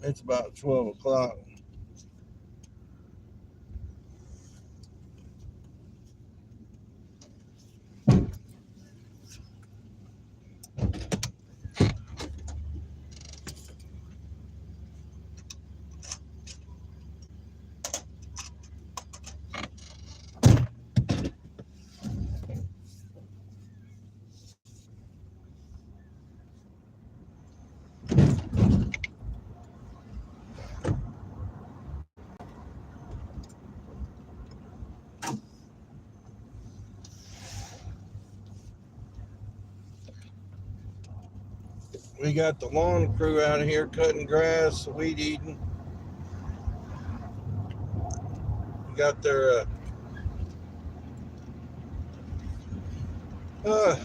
It's about 12 o'clock. We got the lawn crew out here cutting grass, weed eating. We got their uh,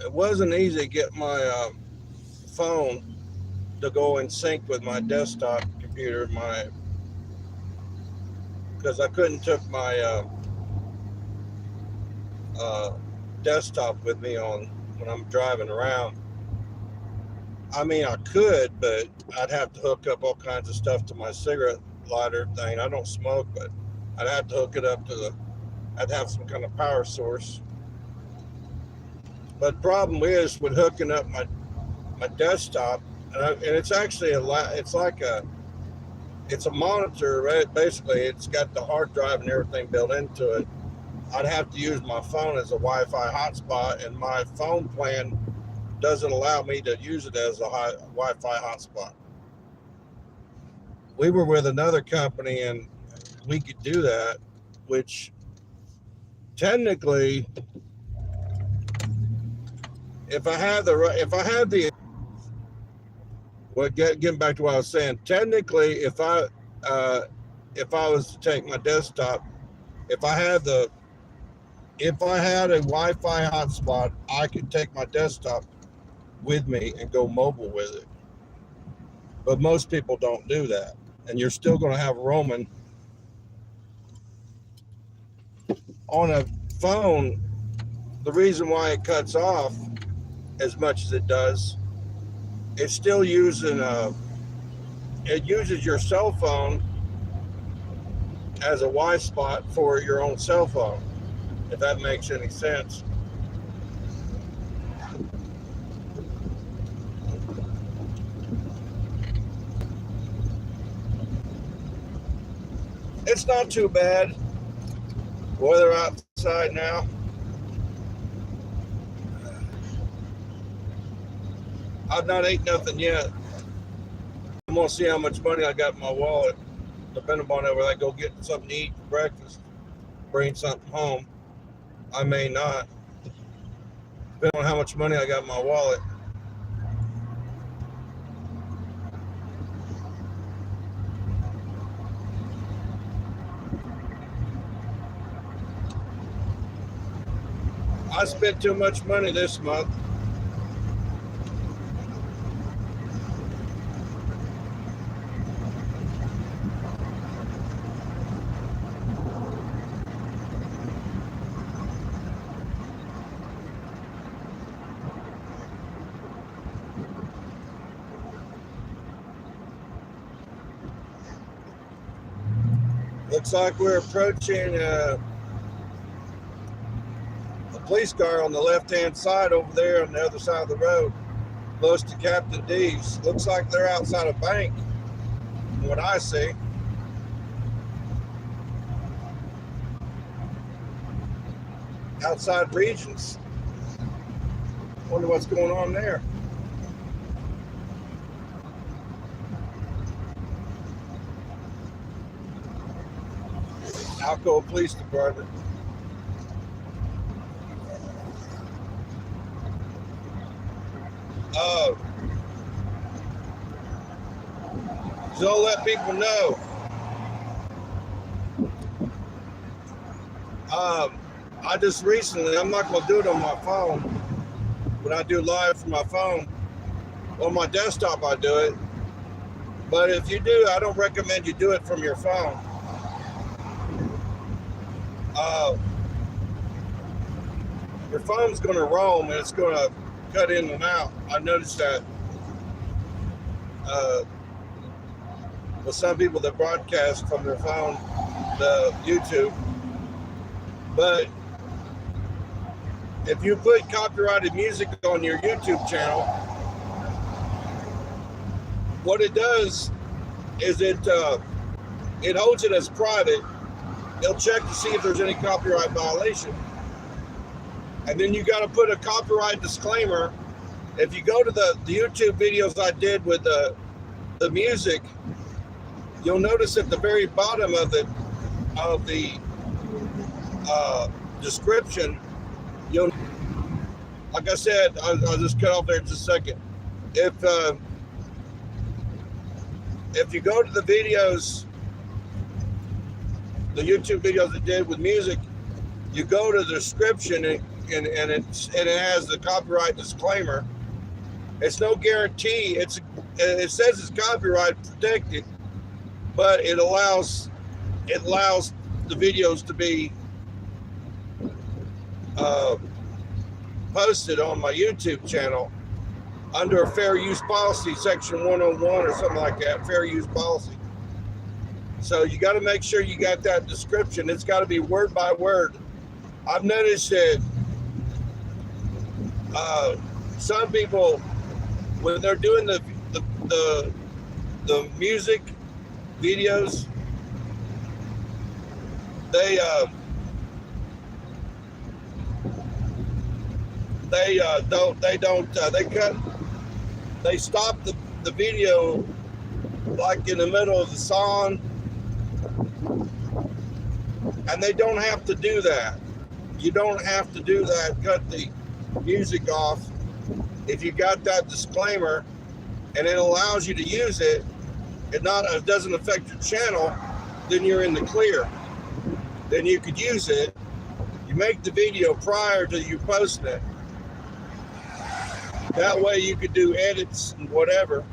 it wasn't easy to get my phone to go in sync with my desktop computer, my because I couldn't took my uh, desktop with me on when I'm driving around. I mean, I could, but I'd have to hook up all kinds of stuff to my cigarette lighter thing. I don't smoke, but I'd have to hook it up to the. I'd have some kind of power source. But the problem is with hooking up my desktop, and it's actually it's like it's a monitor, right? Basically, it's got the hard drive and everything built into it. I'd have to use my phone as a Wi-Fi hotspot, and my phone plan doesn't allow me to use it as a Wi-Fi hotspot. We were with another company, and we could do that, which technically, if I had the, well, getting back to what I was saying, technically, if I was to take my desktop, if I had the if I had a Wi-Fi hotspot, I could take my desktop with me and go mobile with it. But most people don't do that, and you're still going to have roaming on a phone. The reason why it cuts off as much as it does, it's still using it uses your cell phone as a Wi spot for your own cell phone, if that makes any sense. It's not too bad. Weather outside now. I've not ate nothing yet. I'm gonna see how much money I got in my wallet. Depending upon whether I go get something to eat for breakfast, bring something home. I may not. Depending on how much money I got in my wallet. I spent too much money this month. Looks like we're approaching a police car on the left-hand side over there on the other side of the road, close to Captain D's. Looks like they're outside a bank, from what I see. Outside Regions. Wonder what's going on there. Alcoa Police Department. Oh, so I'll let people know. I just recently, I'm not going to do it on my phone. When I do live from my phone, on my desktop I do it. But if you do, I don't recommend you do it from your phone. Your phone's going to roam and it's going to cut in and out. I noticed that with some people that broadcast from their phone, the YouTube. But if you put copyrighted music on your YouTube channel, what it does is it holds it as private. It'll check to see if there's any copyright violation. And then you got to put a copyright disclaimer. If you go to the YouTube videos I did with the music, you'll notice at the very bottom of the description, like I said, I'll just cut off there just a second. If you go to the videos, the YouTube videos I did with music, you go to the description and it has the copyright disclaimer. It's no guarantee. It says it's copyright protected, but it allows the videos to be posted on my YouTube channel under a fair use policy, section 101 or something like that, fair use policy. So you got to make sure you got that description. It's got to be word by word. I've noticed that some people, when they're doing the music videos, they stop the video like in the middle of the song, and they don't have to do that. You don't have to do that. Cut the music off if you got that disclaimer, and it allows you to use it. It doesn't affect your channel. Then you're in the clear. Then you could use it. You make the video prior to you posting it. That way you could do edits and whatever.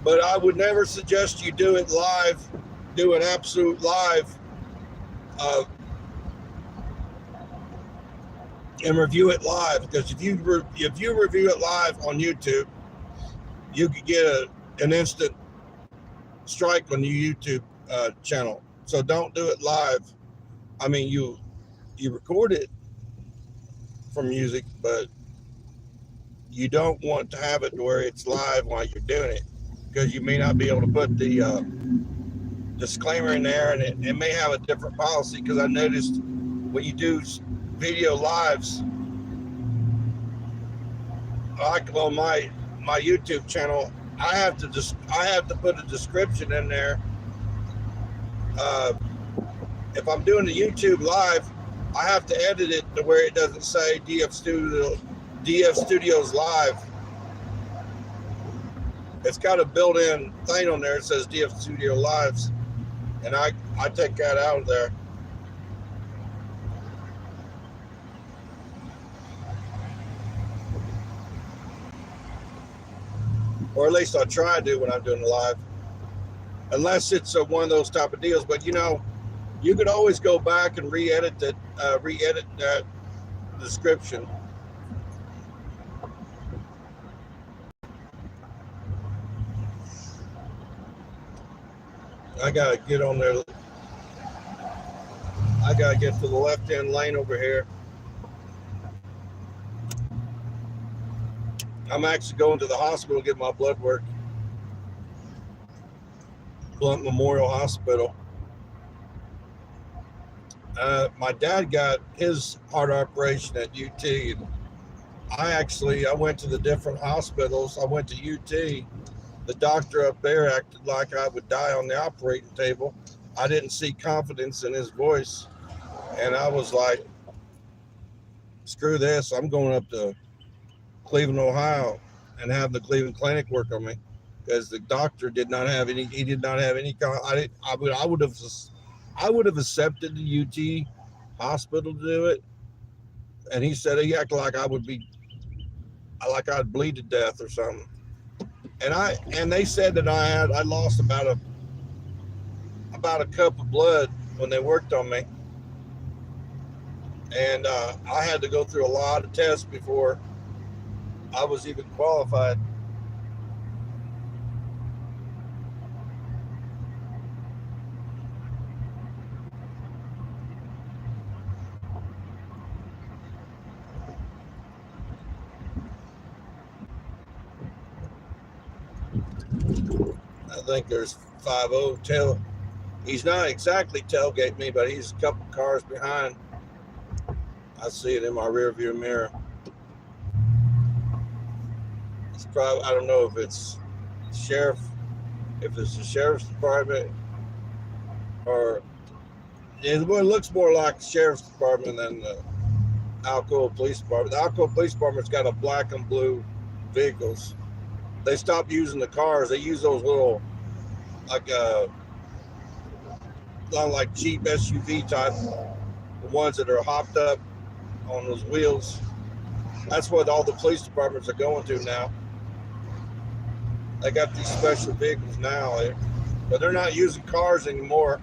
But I would never suggest you do it live, do an absolute live, and review it live. Because if you review it live on YouTube, you could get an instant strike on your YouTube channel. So don't do it live. I mean, you record it from music, but you don't want to have it where it's live while you're doing it, because you may not be able to put the disclaimer in there, and it may have a different policy. Because I noticed when you do video lives, like on my YouTube channel, I have to put a description in there. If I'm doing the YouTube live, I have to edit it to where it doesn't say DF Studios Live. It's got a built-in thing on there that says DF Studio Lives, and I take that out of there. Or at least I try to when I'm doing the live, unless it's one of those type of deals. But you know, you could always go back and re-edit that description. I gotta get on there. I gotta get to the left-hand lane over here. I'm actually going to the hospital to get my blood work. Blunt Memorial Hospital. My dad got his heart operation at UT. And I went to the different hospitals. I went to UT. The doctor up there acted like I would die on the operating table. I didn't see confidence in his voice. And I was like, screw this. I'm going up to Cleveland, Ohio, and have the Cleveland Clinic work on me, because the doctor did not have any. He did not have any. I would have accepted the UT hospital to do it, and he said he acted like like I'd bleed to death or something. And they said that I lost about a cup of blood when they worked on me, and I had to go through a lot of tests before I was even qualified. I think there's 50 tail. He's not exactly tailgate me, but he's a couple cars behind. I see it in my rear view mirror. It's probably, I don't know if it's the sheriff's department, or it looks more like the sheriff's department than the Alcoa Police Department. The Alcoa Police Department's got a black and blue vehicles. They stopped using the cars. They use those little, like Jeep SUV type, the ones that are hopped up on those wheels. That's what all the police departments are going to now. They got these special vehicles now, but they're not using cars anymore.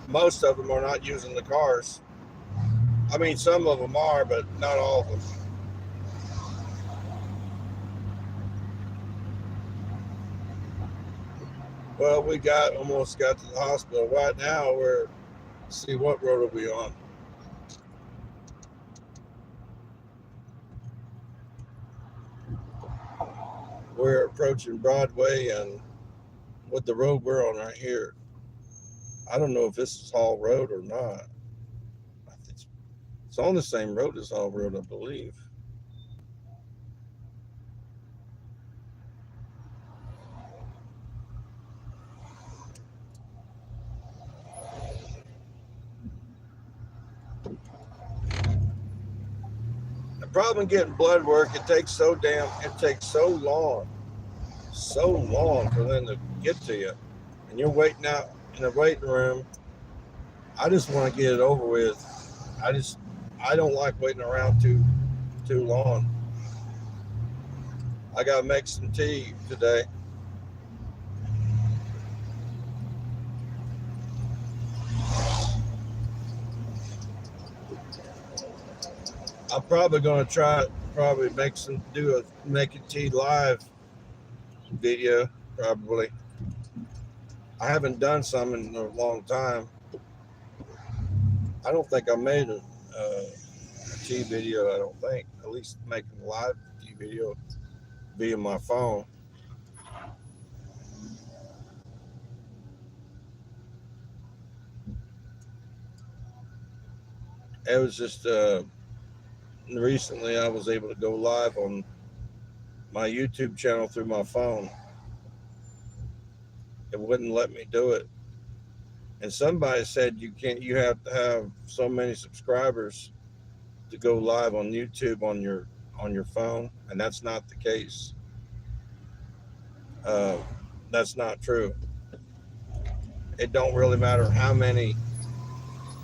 Most of them are not using the cars. I mean, some of them are, but not all of them. Well, we almost got to the hospital. Right now, see, what road are we on? We're approaching Broadway, and with the road we're on right here, I don't know if this is Hall Road or not. It's on the same road as Hall Road, I believe. The problem getting blood work, it takes so long for them to get to you, and you're waiting out in the waiting room. I just want to get it over with. I don't like waiting around too long. I gotta make some tea today. I'm probably gonna make a tea live video, probably. I haven't done some in a long time. I don't think I made a tea video. I don't think, at least making a live tea video via my phone. It was just recently I was able to go live on my YouTube channel through my phone. It wouldn't let me do it. And somebody said you have to have so many subscribers to go live on YouTube on your phone, and that's not the case. That's not true. It don't really matter how many.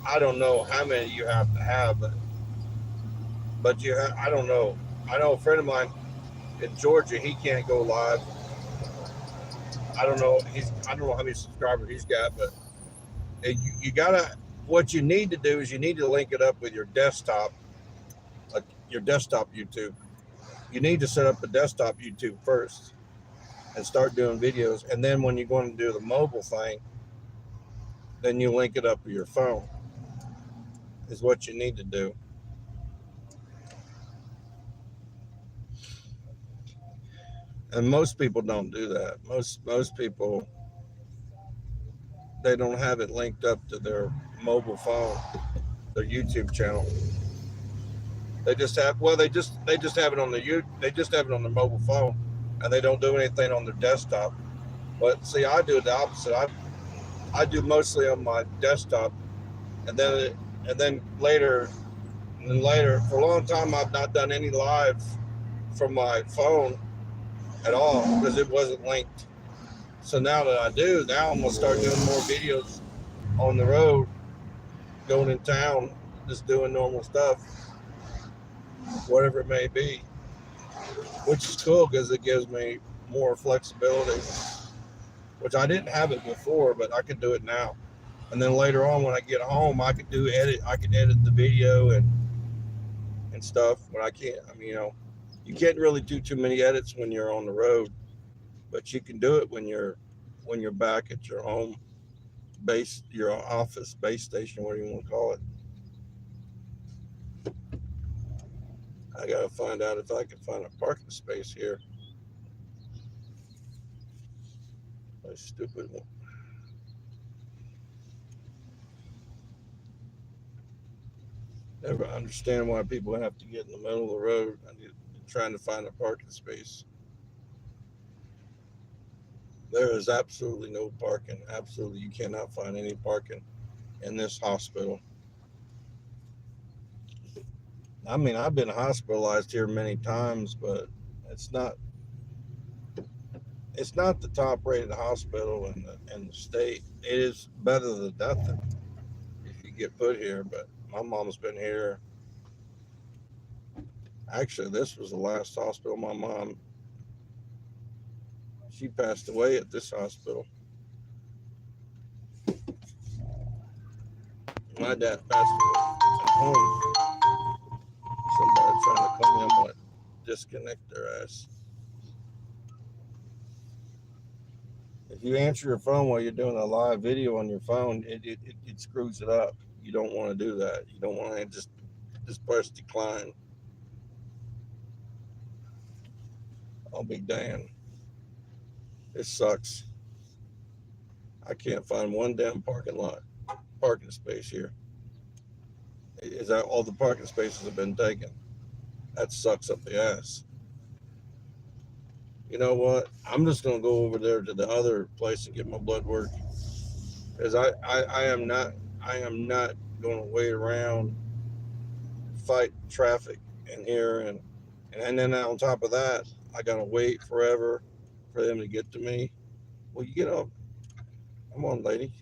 I don't know how many you have to have, but I don't know. I know a friend of mine in Georgia, he can't go live. I don't know how many subscribers he's got, but you gotta. What you need to do is you need to link it up with your desktop, like your desktop YouTube. You need to set up a desktop YouTube first and start doing videos, and then when you're going to do the mobile thing, then you link it up with your phone. Is what you need to do. And most people don't do that. Most people, they don't have it linked up to their mobile phone, their YouTube channel. They just have they just have it on they just have it on their mobile phone, and they don't do anything on their desktop. But see, I do the opposite. I do mostly on my desktop, and then later for a long time I've not done any live from my phone at all because it wasn't linked. So now that I do, now I'm gonna start doing more videos on the road, going in town, just doing normal stuff, whatever it may be, which is cool because it gives me more flexibility, which I didn't have it before, but I can do it now. And then later on, when I get home, I could edit the video and stuff. But I can't. I mean, you can't really do too many edits when you're on the road, but you can do it when you're back at your home base, your office, base station, whatever you want to call it. I gotta find out if I can find a parking space here. A stupid one. Never understand why people have to get in the middle of the road trying to find a parking space. There is absolutely no parking. Absolutely, you cannot find any parking in this hospital. I mean, I've been hospitalized here many times, but it's not the top rated hospital in the state. It is better than nothing if you get put here, but my mom's been here. Actually, this was the last hospital my mom, she passed away at this hospital. My dad passed away at home. Somebody trying to call me, I'm going to disconnect their ass. If you answer your phone while you're doing a live video on your phone, it screws it up. You don't want to do that. You don't want to just press decline. I'll be damned. It sucks. I can't find one damn parking space here. Is that all the parking spaces have been taken? That sucks up the ass. You know what? I'm just gonna go over there to the other place and get my blood work, because I am not gonna wait around, fight traffic in here, and then on top of that, I gotta wait forever for them to get to me. Well, you get up. Come on, lady.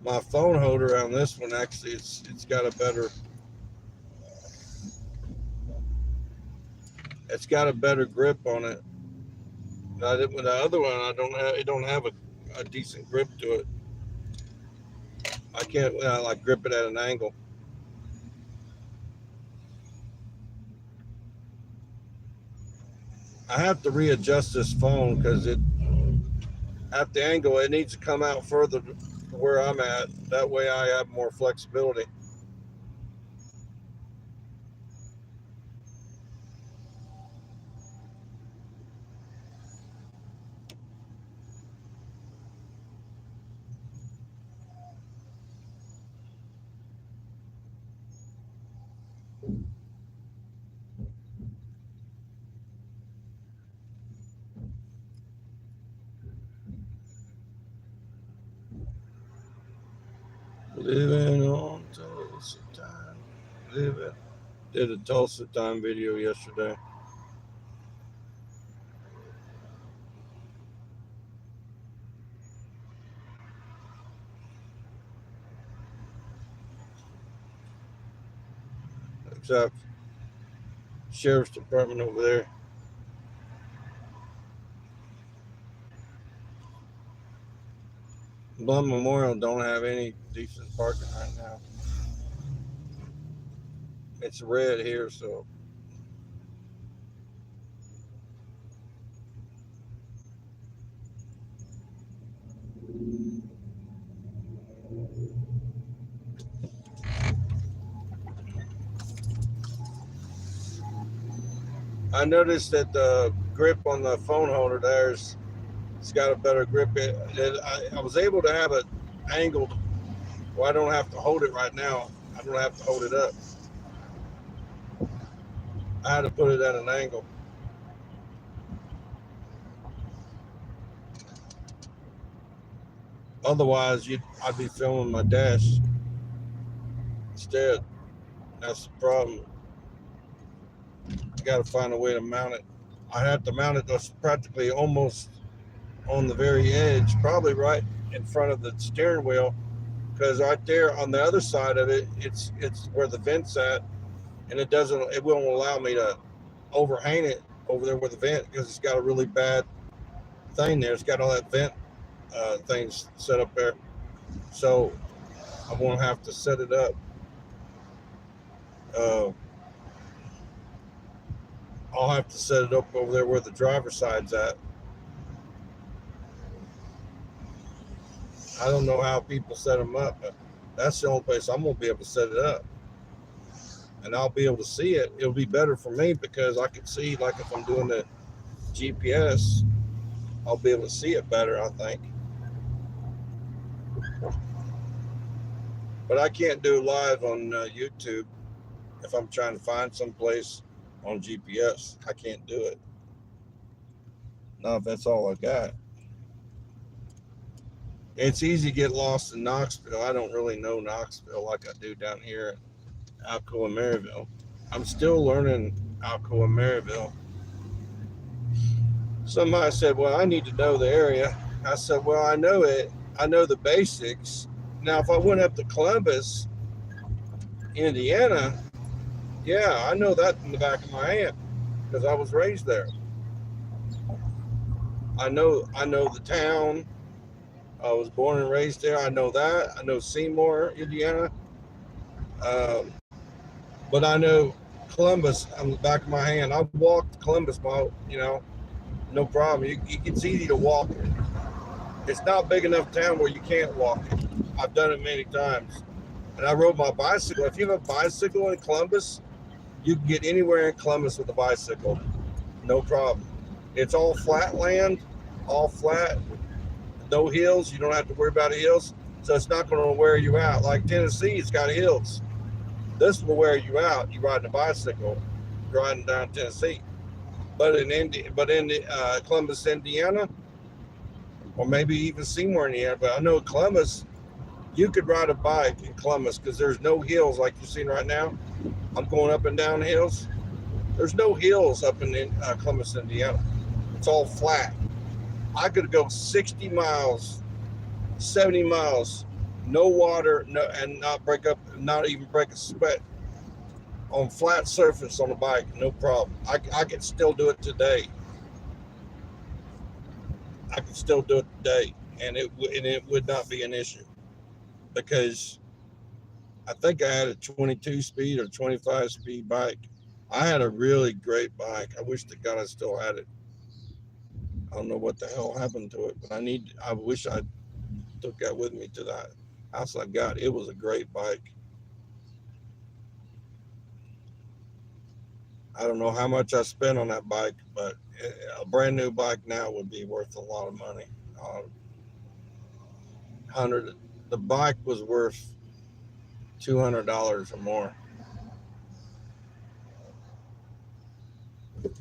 My phone holder on this one, actually, it's got a better grip on it. With the other one, it don't have a decent grip to it. I can't like grip it at an angle. I have to readjust this phone because at the angle, it needs to come out further to where I'm at. That way I have more flexibility. Living on Tulsa time. Did a Tulsa time video yesterday. Except Sheriff's Department over there. Blunt Memorial don't have any decent parking right now. It's red here, so I noticed that the grip on the phone holder it's got a better grip. I was able to have it angled where I don't have to hold it right now. I don't have to hold it up. I had to put it at an angle. Otherwise, I'd be filming my dash. instead. That's the problem. You got to find a way to mount it. I have to mount it just practically almost on the very edge, probably right in front of the steering wheel, because right there on the other side of it, it's where the vent's at, and it won't allow me to overhang it over there with the vent because it's got a really bad thing there. It's got all that vent things set up there, so I won't have to set it up. Uh, I'll have to set it up over there where the driver's side's at. I don't know how people set them up, but that's the only place I'm gonna be able to set it up, and I'll be able to see it. It'll be better for me because I can see, like if I'm doing the GPS, I'll be able to see it better, I think. But I can't do live on YouTube if I'm trying to find some place on GPS. I can't do it. Not if that's all I got. It's easy to get lost in Knoxville. I don't really know Knoxville like I do down here at Alcoa and Maryville. I'm still learning Alcoa and Maryville. Somebody said, well, I need to know the area. I said, well, I know it. I know the basics. Now, if I went up to Columbus, Indiana, yeah, I know that in the back of my hand because I was raised there. I know the town. I was born and raised there. I know that. I know Seymour, Indiana. But I know Columbus on the back of my hand. I've walked Columbus, no problem. It's easy to walk it. It's not big enough town where you can't walk it. I've done it many times. And I rode my bicycle. If you have a bicycle in Columbus, you can get anywhere in Columbus with a bicycle. No problem. It's all flat land, all flat, no hills. You don't have to worry about hills. So it's not going to wear you out. Like Tennessee, it's got hills. This will wear you out. You riding a bicycle, riding down Tennessee. But in Columbus, Indiana, or maybe even Seymour, Indiana, but I know Columbus, you could ride a bike in Columbus because there's no hills like you're seeing right now. I'm going up and down hills. There's no hills up in Columbus, Indiana. It's all flat. I could go 60 miles, 70 miles, no water, and not even break a sweat on flat surface on a bike, no problem. I can still do it today. And it would not be an issue because I think I had a 22 speed or 25 speed bike. I had a really great bike. I wish to God I still had it. I don't know what the hell happened to it, but I wish I took that with me to that house I got. It was a great bike. I don't know how much I spent on that bike, but a brand new bike now would be worth a lot of money. The bike was worth $200 or more.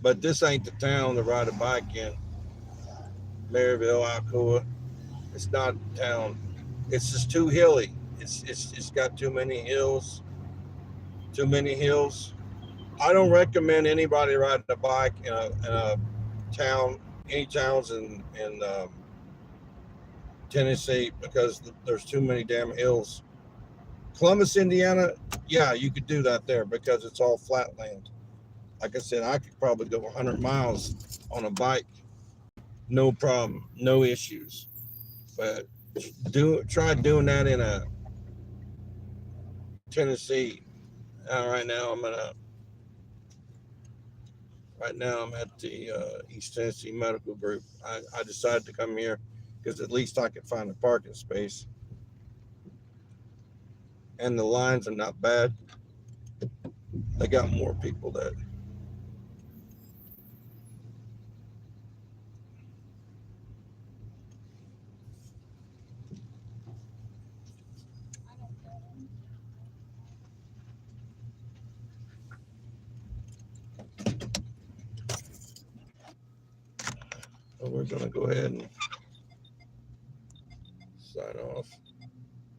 But this ain't the town to ride a bike in. Maryville, Alcoa. It's not a town. It's just too hilly. It's got too many hills. Too many hills. I don't recommend anybody riding a bike in a town, any towns in Tennessee, because there's too many damn hills. Columbus, Indiana, yeah, you could do that there because it's all flat land. Like I said, I could probably go 100 miles on a bike, no problem, no issues. But try doing that in a Tennessee. Right now I'm at the East Tennessee Medical Group. I decided to come here because at least I could find a parking space. And the lines are not bad. They got more people that. So we're going to go ahead and sign off.